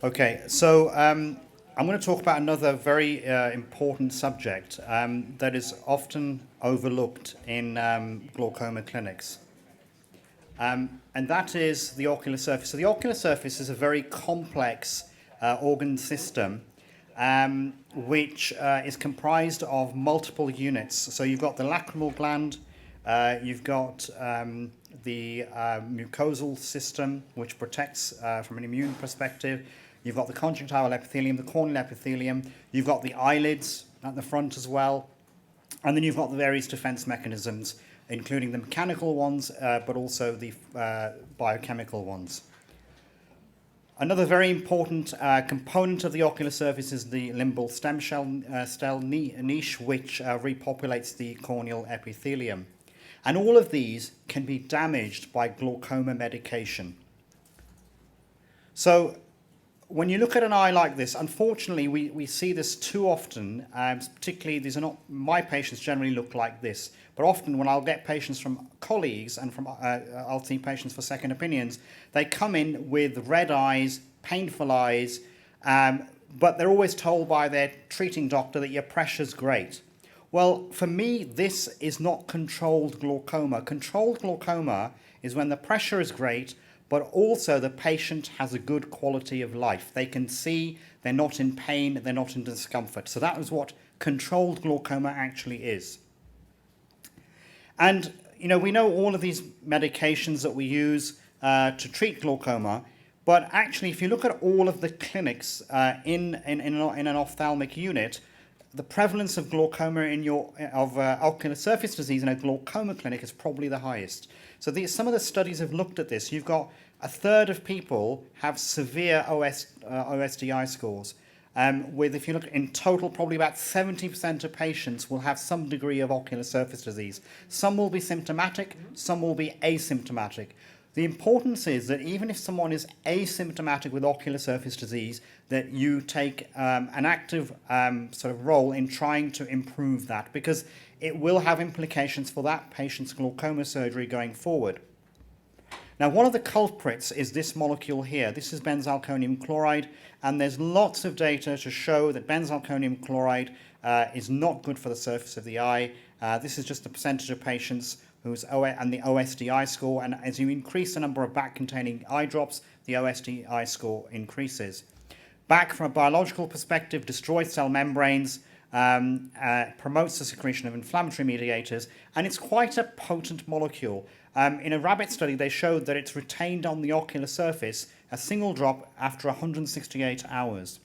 Okay, so I'm going to talk about another very important subject that is often overlooked in glaucoma clinics, and that is the ocular surface. So the ocular surface is a very complex organ system which is comprised of multiple units. So you've got the lacrimal gland, you've got the mucosal system, which protects from an immune perspective. You've got the conjunctival epithelium, the corneal epithelium. You've got the eyelids at the front as well. And then you've got the various defense mechanisms, including the mechanical ones, but also the biochemical ones. Another very important component of the ocular surface is the limbal stem cell niche, which repopulates the corneal epithelium. And all of these can be damaged by glaucoma medication. So when you look at an eye like this, unfortunately, we see this too often, particularly these are not, my patients generally look like this, but often when I'll get patients from colleagues and from I'll see patients for second opinions, they come in with red eyes, painful eyes, but they're always told by their treating doctor that your pressure's great. Well, for me, this is not controlled glaucoma. Controlled glaucoma is when the pressure is great, but also the patient has a good quality of life. They can see, they're not in pain, they're not in discomfort. So that is what controlled glaucoma actually is. And we know all of these medications that we use to treat glaucoma, but actually if you look at all of the clinics in an ophthalmic unit, the prevalence of glaucoma of ocular surface disease in a glaucoma clinic is probably the highest. So some of the studies have looked at this. You've got a third of people have severe OSDI scores. With, if you look in total, probably about 70% of patients will have some degree of ocular surface disease. Some will be symptomatic, some will be asymptomatic. The importance is that even if someone is asymptomatic with ocular surface disease, that you take an active sort of role in trying to improve that, because it will have implications for that patient's glaucoma surgery going forward. Now, one of the culprits is this molecule here. This is benzalkonium chloride, and there's lots of data to show that benzalkonium chloride is not good for the surface of the eye. This is just the percentage of patients and the OSDI score, and as you increase the number of BAC-containing eye drops, the OSDI score increases. BAC, from a biological perspective, destroys cell membranes, promotes the secretion of inflammatory mediators, and it's quite a potent molecule. In a rabbit study, they showed that it's retained on the ocular surface, a single drop, after 168 hours.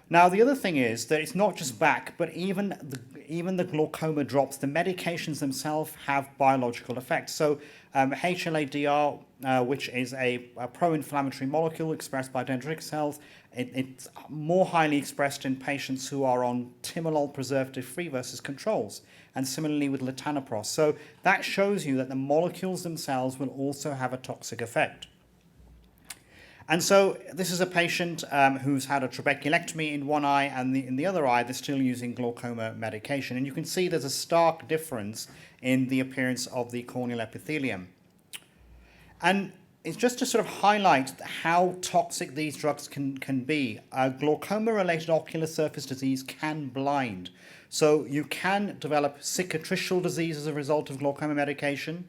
Now, the other thing is that it's not just BAC, but even the glaucoma drops, the medications themselves have biological effects. So HLA-DR, which is a pro-inflammatory molecule expressed by dendritic cells, it's more highly expressed in patients who are on timolol preservative-free versus controls, and similarly with latanoprost. So that shows you that the molecules themselves will also have a toxic effect. And so this is a patient who's had a trabeculectomy in one eye, and in the other eye they're still using glaucoma medication. And you can see there's a stark difference in the appearance of the corneal epithelium. And it's just to sort of highlight how toxic these drugs can be. Glaucoma-related ocular surface disease can blind. So you can develop cicatricial disease as a result of glaucoma medication.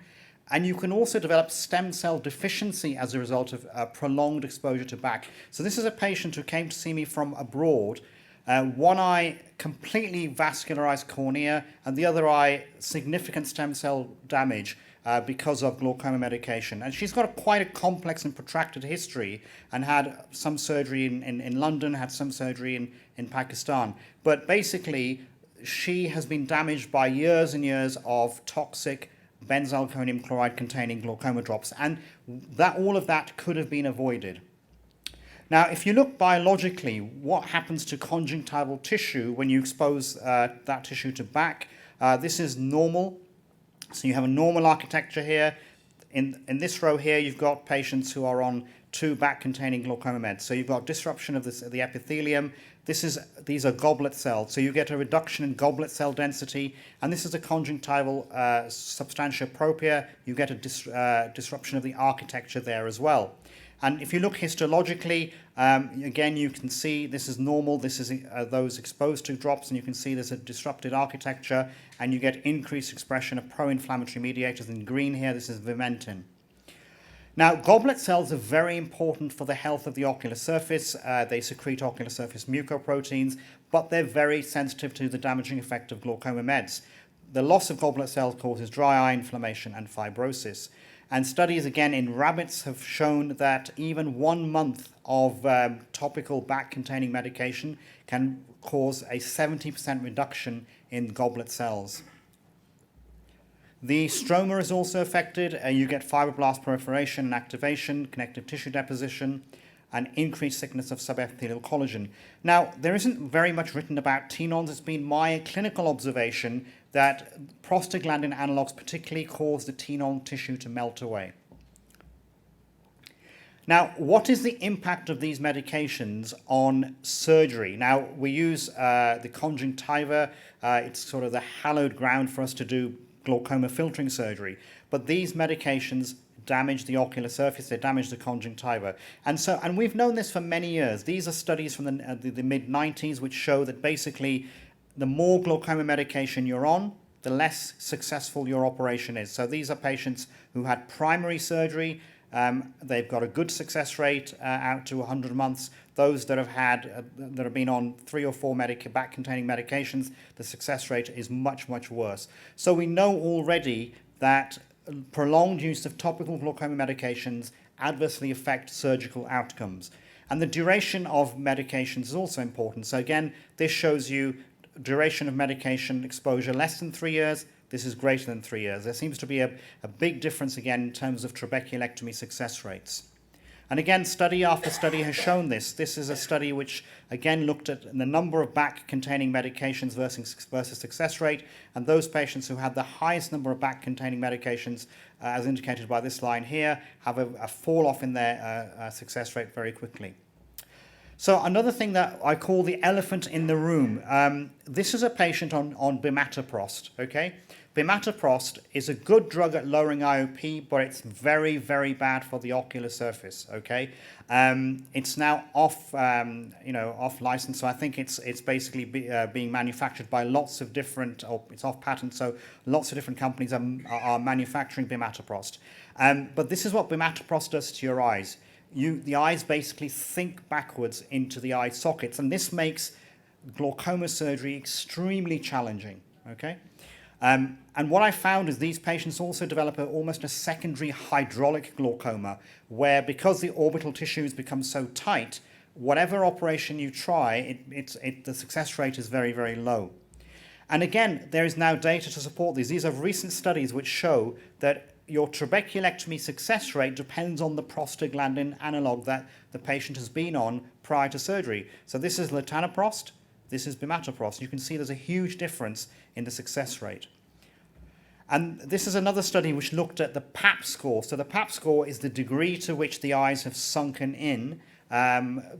And you can also develop stem cell deficiency as a result of prolonged exposure to BAC. So this is a patient who came to see me from abroad. One eye, completely vascularized cornea, and the other eye, significant stem cell damage because of glaucoma medication. And she's got quite a complex and protracted history, and had some surgery in London, had some surgery in Pakistan. But basically, she has been damaged by years and years of toxic benzalkonium chloride containing glaucoma drops, and all of that could have been avoided. Now, if you look biologically, what happens to conjunctival tissue when you expose that tissue to BAC? This is normal. So you have a normal architecture here. In this row here, you've got patients who are on 2 BAC-containing glaucoma meds. So you've got disruption of the epithelium. These are goblet cells. So you get a reduction in goblet cell density. And this is a conjunctival substantia propria. You get a disruption of the architecture there as well. And if you look histologically, again, you can see this is normal. This is those exposed to drops, and you can see there's a disrupted architecture, and you get increased expression of pro-inflammatory mediators. In green here, this is vimentin. Now, goblet cells are very important for the health of the ocular surface. They secrete ocular surface mucoproteins, but they're very sensitive to the damaging effect of glaucoma meds. The loss of goblet cells causes dry eye, inflammation, and fibrosis. And studies, again, in rabbits have shown that even 1 month of topical back-containing medication can cause a 70% reduction in goblet cells. The stroma is also affected. You get fibroblast proliferation and activation, connective tissue deposition, and increased thickness of subepithelial collagen. Now, there isn't very much written about tenons. It's been my clinical observation that prostaglandin analogs particularly cause the tenon tissue to melt away. Now, what is the impact of these medications on surgery? Now, we use the conjunctiva. It's sort of the hallowed ground for us to do glaucoma filtering surgery. But these medications damage the ocular surface, they damage the conjunctiva. And we've known this for many years. These are studies from the mid-90s which show that basically the more glaucoma medication you're on, the less successful your operation is. So these are patients who had primary surgery. They've got a good success rate out to 100 months. Those that have been on 3 or 4 back-containing medications, the success rate is much, much worse. So we know already that prolonged use of topical glaucoma medications adversely affect surgical outcomes. And the duration of medications is also important. So again, this shows you duration of medication exposure less than 3 years. This is greater than 3 years. There seems to be a big difference again in terms of trabeculectomy success rates. And again, study after study has shown this. This is a study which, again, looked at the number of back-containing medications versus success rate, and those patients who had the highest number of back-containing medications, as indicated by this line here, have a fall-off in their success rate very quickly. So another thing that I call the elephant in the room, this is a patient on bimatoprost, okay? Bimatoprost is a good drug at lowering IOP, but it's very, very bad for the ocular surface, okay? It's now off license, so I think it's basically being manufactured by lots of different, or it's off patent, so lots of different companies are manufacturing bimatoprost. But this is what bimatoprost does to your eyes. The eyes basically sink backwards into the eye sockets, and this makes glaucoma surgery extremely challenging, okay? And what I found is these patients also develop almost a secondary hydraulic glaucoma, where because the orbital tissues become so tight, whatever operation you try, the success rate is very, very low. And again, there is now data to support these. These are recent studies which show that your trabeculectomy success rate depends on the prostaglandin analog that the patient has been on prior to surgery. So this is latanoprost, this is bimatoprost. You can see there's a huge difference in the success rate. And this is another study which looked at the PAP score. So the PAP score is the degree to which the eyes have sunken in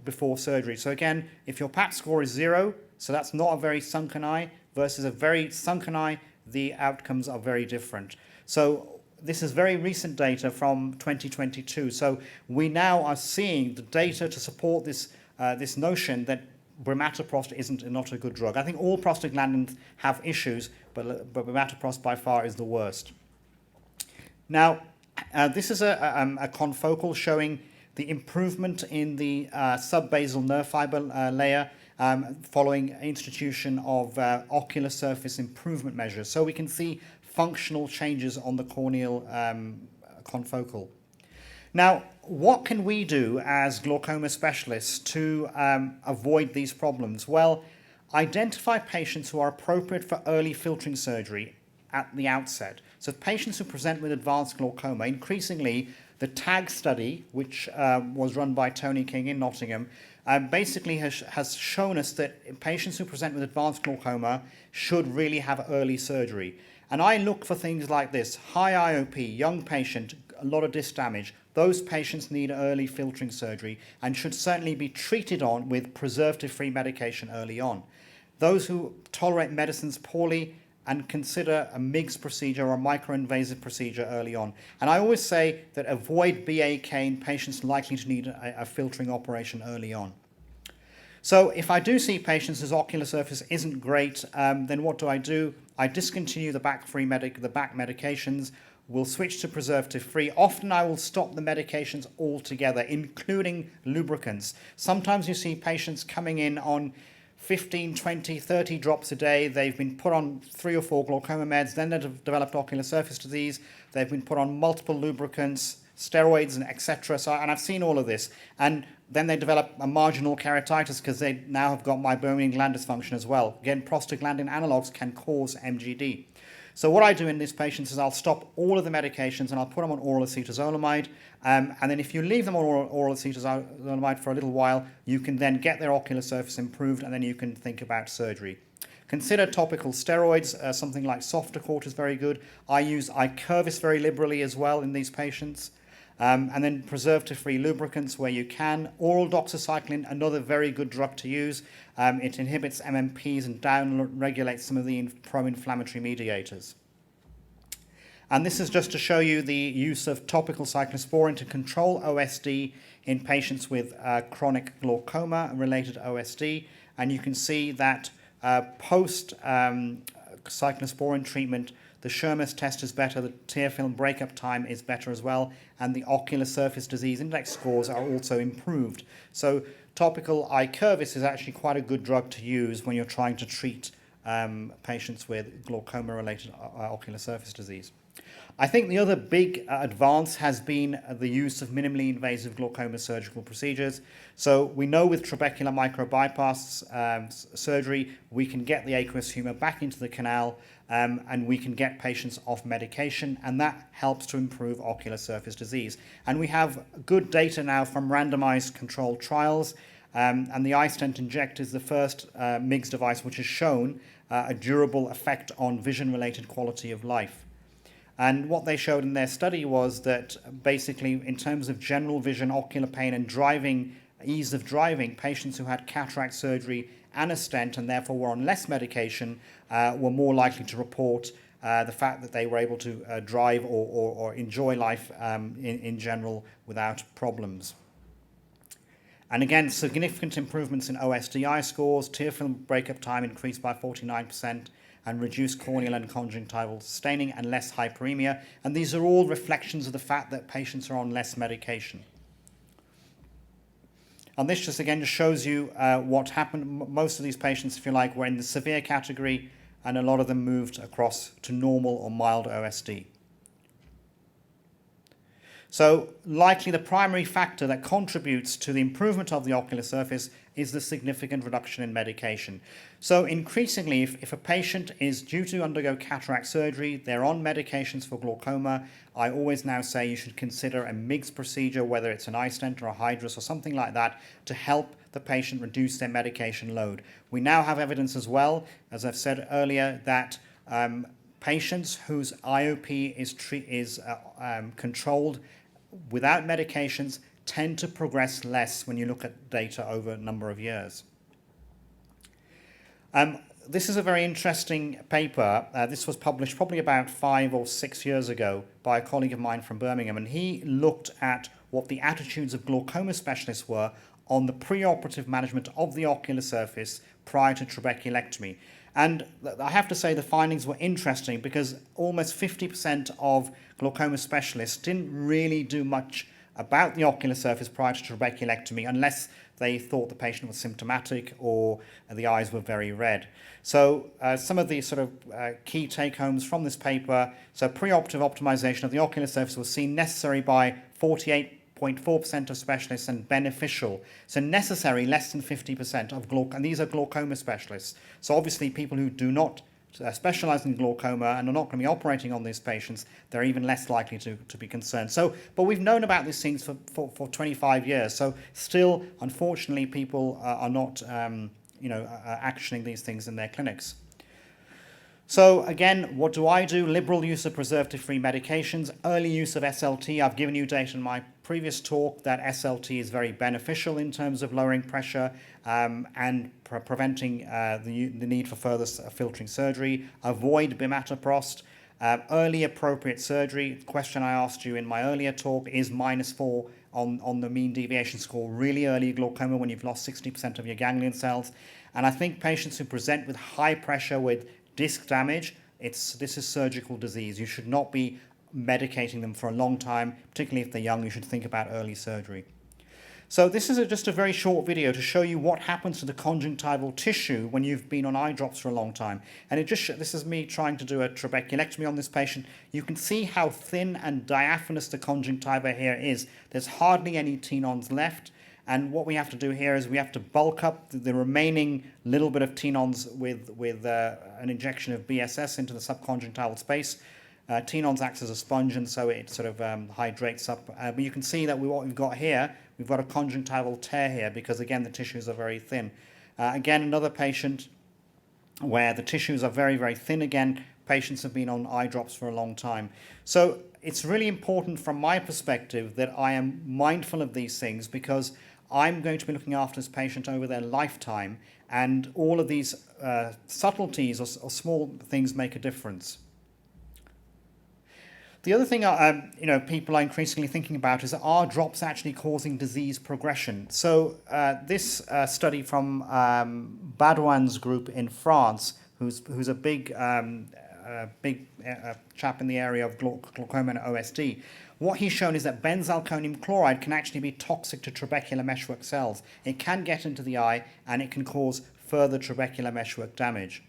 before surgery. So again, if your PAP score is 0, so that's not a very sunken eye, versus a very sunken eye, the outcomes are very different. So this is very recent data from 2022. So we now are seeing the data to support this notion that bimatoprost isn't not a good drug. I think all prostaglandins have issues, but bimatoprost by far is the worst. Now, this is a confocal showing the improvement in the subbasal nerve fiber layer following institution of ocular surface improvement measures. So we can see functional changes on the corneal confocal. Now, what can we do as glaucoma specialists to avoid these problems? Well, identify patients who are appropriate for early filtering surgery at the outset. So patients who present with advanced glaucoma, increasingly the TAG study, which was run by Tony King in Nottingham, basically has shown us that patients who present with advanced glaucoma should really have early surgery. And I look for things like this: high IOP, young patient, a lot of disc damage. Those patients need early filtering surgery and should certainly be treated on with preservative-free medication early on. Those who tolerate medicines poorly and consider a MIGS procedure or a microinvasive procedure early on. And I always say that avoid BAK in patients likely to need a filtering operation early on. So if I do see patients whose ocular surface isn't great, then what do? I discontinue the back medications. We'll switch to preservative-free. Often I will stop the medications altogether, including lubricants. Sometimes you see patients coming in on 15, 20, 30 drops a day. They've been put on 3 or 4 glaucoma meds, then they've developed ocular surface disease. They've been put on multiple lubricants, steroids, and etc. And I've seen all of this. And then they develop a marginal keratitis because they now have got meibomian gland dysfunction as well. Again, prostaglandin analogs can cause MGD. So what I do in these patients is I'll stop all of the medications and I'll put them on oral acetazolamide. And then if you leave them on oral acetazolamide for a little while, you can then get their ocular surface improved, and then you can think about surgery. Consider topical steroids. Something like Softacort is very good. I use Icurvis very liberally as well in these patients. And then preservative-free lubricants where you can. Oral doxycycline, another very good drug to use. It inhibits MMPs and down-regulates some of the pro-inflammatory mediators. And this is just to show you the use of topical cyclosporin to control OSD in patients with chronic glaucoma-related OSD. And you can see that post-cyclosporin treatment, the Schirmer's test is better, the tear film breakup time is better as well, and the ocular surface disease index scores are also improved. So topical Icurvis is actually quite a good drug to use when you're trying to treat patients with glaucoma-related ocular surface disease. I think the other big advance has been the use of minimally invasive glaucoma surgical procedures. So we know with trabecular microbypass surgery, we can get the aqueous humor back into the canal, and we can get patients off medication, and that helps to improve ocular surface disease. And we have good data now from randomized controlled trials, and the iStent Inject is the first MIGS device which has shown a durable effect on vision-related quality of life. And what they showed in their study was that basically in terms of general vision, ocular pain and driving, ease of driving, patients who had cataract surgery and a stent and therefore were on less medication were more likely to report the fact that they were able to drive or enjoy life in general without problems. And again, significant improvements in OSDI scores, tear film breakup time increased by 49%, and reduced corneal and conjunctival staining and less hyperemia. And these are all reflections of the fact that patients are on less medication. And this just again just shows you what happened. Most of these patients, if you like, were in the severe category, and a lot of them moved across to normal or mild OSD. So likely the primary factor that contributes to the improvement of the ocular surface is the significant reduction in medication. So increasingly, if a patient is due to undergo cataract surgery, they're on medications for glaucoma, I always now say you should consider a MIGS procedure, whether it's an iStent or a Hydrus or something like that, to help the patient reduce their medication load. We now have evidence as well, as I've said earlier, that patients whose IOP is controlled without medications tend to progress less when you look at data over a number of years. This is a very interesting paper. This was published probably about 5 or 6 years ago by a colleague of mine from Birmingham, and he looked at what the attitudes of glaucoma specialists were on the preoperative management of the ocular surface prior to trabeculectomy. And I have to say the findings were interesting because almost 50% of glaucoma specialists didn't really do much about the ocular surface prior to trabeculectomy unless they thought the patient was symptomatic or the eyes were very red. So some of the sort of key take-homes from this paper, so preoperative optimization of the ocular surface was seen necessary by 48.4% of specialists and beneficial. So necessary, less than 50% of glaucoma, and these are glaucoma specialists. So obviously people who do not specialize in glaucoma and are not going to be operating on these patients, they're even less likely to be concerned. So, but we've known about these things for 25 years. So still, unfortunately, people are not, actioning these things in their clinics. So again, what do I do? Liberal use of preservative-free medications, early use of SLT. I've given you data in my previous talk that SLT is very beneficial in terms of lowering pressure and preventing the need for further filtering surgery. Avoid bimatoprost. Early appropriate surgery. The question I asked you in my earlier talk is -4 on the mean deviation score. Really early glaucoma when you've lost 60% of your ganglion cells. And I think patients who present with high pressure with disc damage, this is surgical disease. You should not be medicating them for a long time, particularly if they're young. You should think about early surgery. So this is just a very short video to show you what happens to the conjunctival tissue when you've been on eye drops for a long time. And this is me trying to do a trabeculectomy on this patient. You can see how thin and diaphanous the conjunctiva here is. There's hardly any tenons left. And what we have to do here is we have to bulk up the remaining little bit of tenons with an injection of BSS into the subconjunctival space. Tenons acts as a sponge, and so it sort of hydrates up. But you can see that what we've got here, we've got a conjunctival tear here because, again, the tissues are very thin. Again, another patient where the tissues are very, very thin. Again, patients have been on eye drops for a long time. So it's really important from my perspective that I am mindful of these things because I'm going to be looking after this patient over their lifetime, and all of these subtleties or small things make a difference. The other thing people are increasingly thinking about is, are drops actually causing disease progression? So this study from Badouin's group in France, who's a big chap in the area of glaucoma and OSD, what he's shown is that benzalkonium chloride can actually be toxic to trabecular meshwork cells. It can get into the eye and it can cause further trabecular meshwork damage.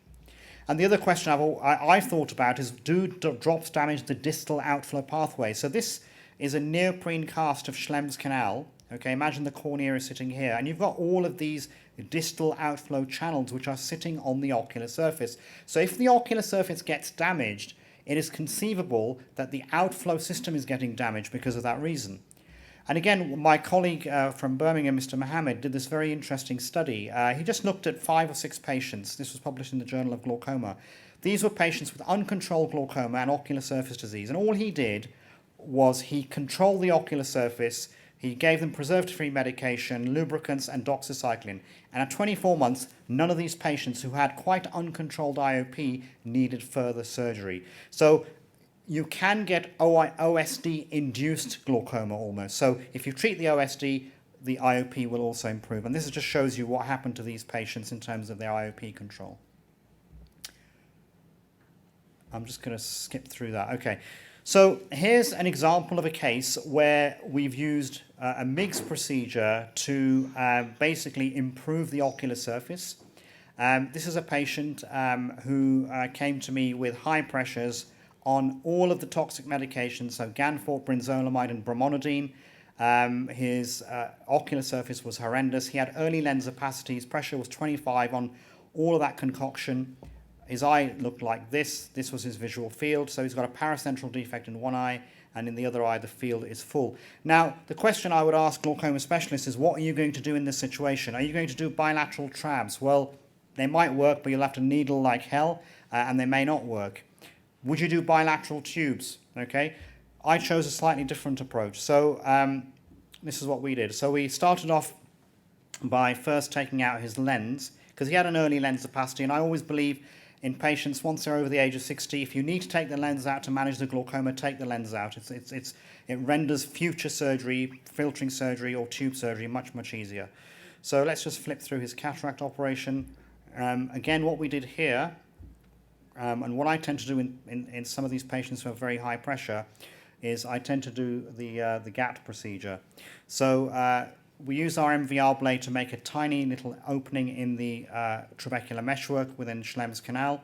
And the other question I've thought about is, do drops damage the distal outflow pathway? So this is a neoprene cast of Schlemm's canal. Okay, imagine the cornea is sitting here, and you've got all of these distal outflow channels which are sitting on the ocular surface. So if the ocular surface gets damaged, it is conceivable that the outflow system is getting damaged because of that reason. And again, my colleague from Birmingham, Mr. Mohammed, did this very interesting study. He just looked at 5 or 6 patients. This was published in the Journal of Glaucoma. These were patients with uncontrolled glaucoma and ocular surface disease. And all he did was he controlled the ocular surface. He gave them preservative-free medication, lubricants, and doxycycline. And at 24 months, none of these patients who had quite uncontrolled IOP needed further surgery. So you can get OSD-induced glaucoma almost. So if you treat the OSD, the IOP will also improve. And this just shows you what happened to these patients in terms of their IOP control. I'm just going to skip through that. Okay. So here's an example of a case where we've used a MIGS procedure to basically improve the ocular surface. This is a patient who came to me with high pressures on all of the toxic medications, so Ganforth, brinzolamide, and bromonidine. His ocular surface was horrendous. He had early lens opacity. His pressure was 25 on all of that concoction. His eye looked like this. This was his visual field. So he's got a paracentral defect in one eye, and in the other eye the field is full. Now, the question I would ask glaucoma specialists is, what are you going to do in this situation? Are you going to do bilateral trabs? Well, they might work, but you'll have to needle like hell, and they may not work. Would you do bilateral tubes? Okay, I chose a slightly different approach. So this is what we did. So we started off by first taking out his lens, because he had an early lens opacity, and I always believe in patients, once they're over the age of 60, if you need to take the lens out to manage the glaucoma, take the lens out. It renders future surgery, filtering surgery or tube surgery much, much easier. So let's just flip through his cataract operation. Again, what we did here, and what I tend to do in some of these patients who have very high pressure, is I tend to do the GATT procedure. So we use our MVR blade to make a tiny little opening in the trabecular meshwork within Schlemm's canal.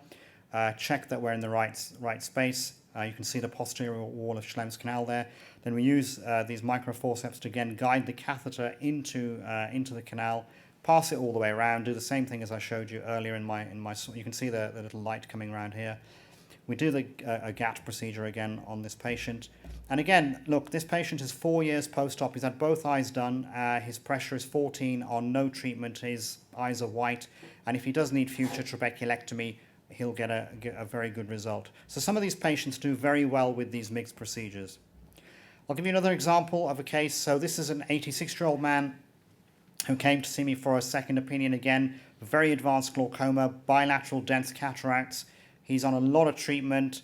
Check that we're in the right space. You can see the posterior wall of Schlemm's canal there. Then we use these microforceps to again guide the catheter into the canal, pass it all the way around, do the same thing as I showed you earlier in my. You can see the little light coming around here. We do the GATT procedure again on this patient. And again, look, this patient is 4 years post-op. He's had both eyes done. His pressure is 14 on no treatment. His eyes are white. And if he does need future trabeculectomy, he'll get a very good result. So some of these patients do very well with these mixed procedures. I'll give you another example of a case. So this is an 86-year-old man who came to see me for a second opinion again, very advanced glaucoma, bilateral dense cataracts. He's on a lot of treatment.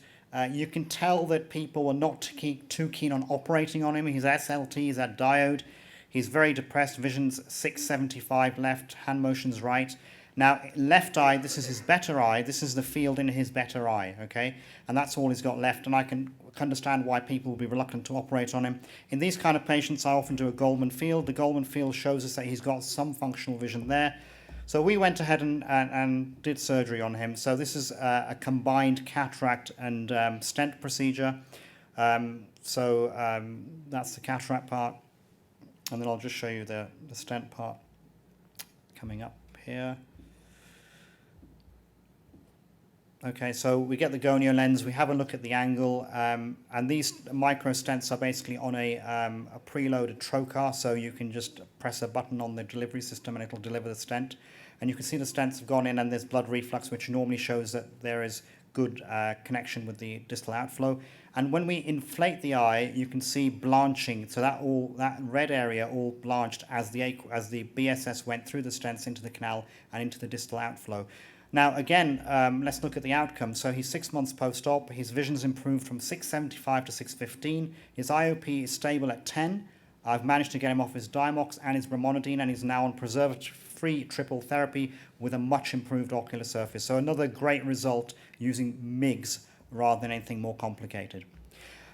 You can tell that people were not too keen on operating on him. He's SLT, he's had diode. He's very depressed, vision's 675 left, hand motion's right. Now, left eye, this is his better eye. This is the field in his better eye, okay? And that's all he's got left, and I can understand why people will be reluctant to operate on him. In these kind of patients, I often do a Goldman field. The Goldman field shows us that he's got some functional vision there. So we went ahead and did surgery on him. So this is a combined cataract and stent procedure. That's the cataract part. And then I'll just show you the stent part coming up here. Okay, so we get the gonio lens, we have a look at the angle, and these micro stents are basically on a preloaded trocar, so you can just press a button on the delivery system and it'll deliver the stent. And you can see the stents have gone in and there's blood reflux, which normally shows that there is good connection with the distal outflow. And when we inflate the eye, you can see blanching, so that red area all blanched as the BSS went through the stents into the canal and into the distal outflow. Now, again, let's look at the outcome. So he's 6 months post-op. His vision's improved from 675 to 615. His IOP is stable at 10. I've managed to get him off his Diamox and his Brimonidine, and he's now on preservative-free triple therapy with a much improved ocular surface. So another great result using MIGS rather than anything more complicated.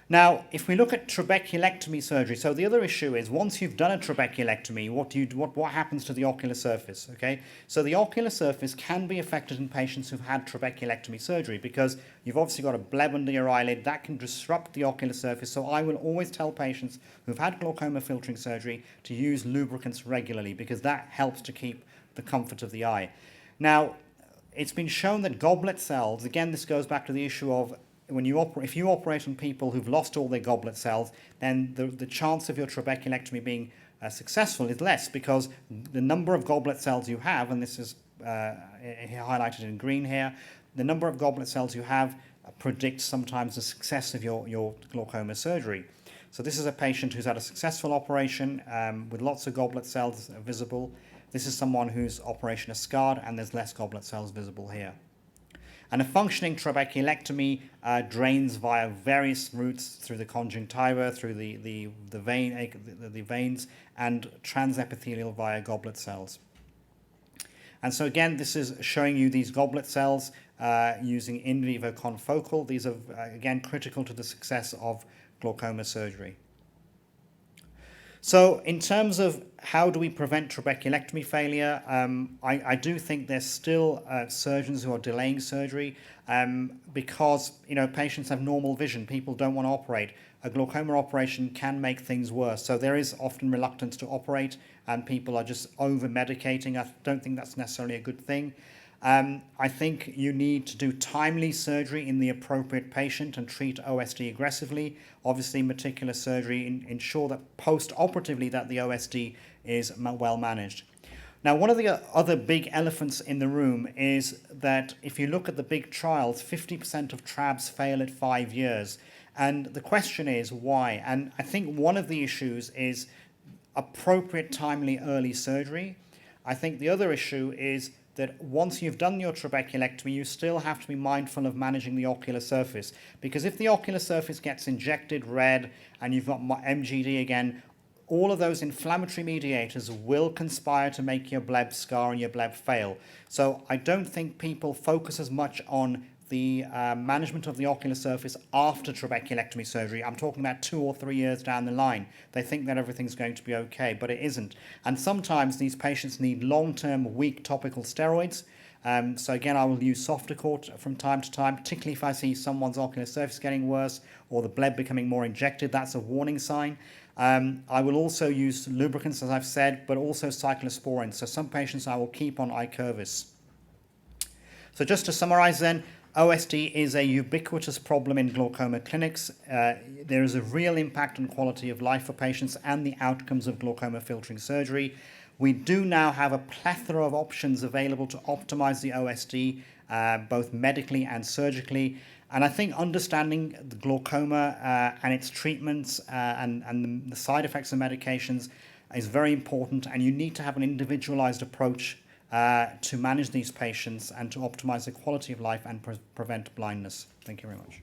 Now, if we look at trabeculectomy surgery, so the other issue is once you've done a trabeculectomy, what happens to the ocular surface? Okay, so the ocular surface can be affected in patients who've had trabeculectomy surgery because you've obviously got a bleb under your eyelid that can disrupt the ocular surface. So I will always tell patients who've had glaucoma filtering surgery to use lubricants regularly because that helps to keep the comfort of the eye. Now, it's been shown that goblet cells, again, this goes back to the issue of if you operate on people who've lost all their goblet cells, then the chance of your trabeculectomy being successful is less because the number of goblet cells you have, and this is highlighted in green here, the number of goblet cells you have predicts sometimes the success of your glaucoma surgery. So this is a patient who's had a successful operation with lots of goblet cells visible. This is someone whose operation is scarred and there's less goblet cells visible here. And a functioning trabeculectomy drains via various routes through the conjunctiva, through the veins, and transepithelial via goblet cells. And so again, this is showing you these goblet cells using in vivo confocal. These are, again, critical to the success of glaucoma surgery. So in terms of how do we prevent trabeculectomy failure, I do think there's still surgeons who are delaying surgery because patients have normal vision. People don't want to operate. A glaucoma operation can make things worse. So there is often reluctance to operate and people are just over-medicating. I don't think that's necessarily a good thing. I think you need to do timely surgery in the appropriate patient and treat OSD aggressively. Obviously, meticulous surgery, ensure that post-operatively that the OSD is well managed. Now, one of the other big elephants in the room is that if you look at the big trials, 50% of TRABs fail at 5 years. And the question is why? And I think one of the issues is appropriate, timely, early surgery. I think the other issue is that once you've done your trabeculectomy, you still have to be mindful of managing the ocular surface. Because if the ocular surface gets injected red and you've got MGD again, all of those inflammatory mediators will conspire to make your bleb scar and your bleb fail. So I don't think people focus as much on the management of the ocular surface after trabeculectomy surgery. I'm talking about 2 or 3 years down the line. They think that everything's going to be okay, but it isn't. And sometimes these patients need long-term weak topical steroids. So again, I will use Softacort from time to time, particularly if I see someone's ocular surface getting worse or the bleb becoming more injected. That's a warning sign. I will also use lubricants, as I've said, but also cyclosporins. So some patients I will keep on Icovus. So just to summarize then, OSD is a ubiquitous problem in glaucoma clinics. There is a real impact on quality of life for patients and the outcomes of glaucoma filtering surgery. We do now have a plethora of options available to optimize the OSD, both medically and surgically. And I think understanding the glaucoma and its treatments and the side effects of medications is very important, and you need to have an individualized approach to manage these patients and to optimize the quality of life and prevent blindness. Thank you very much.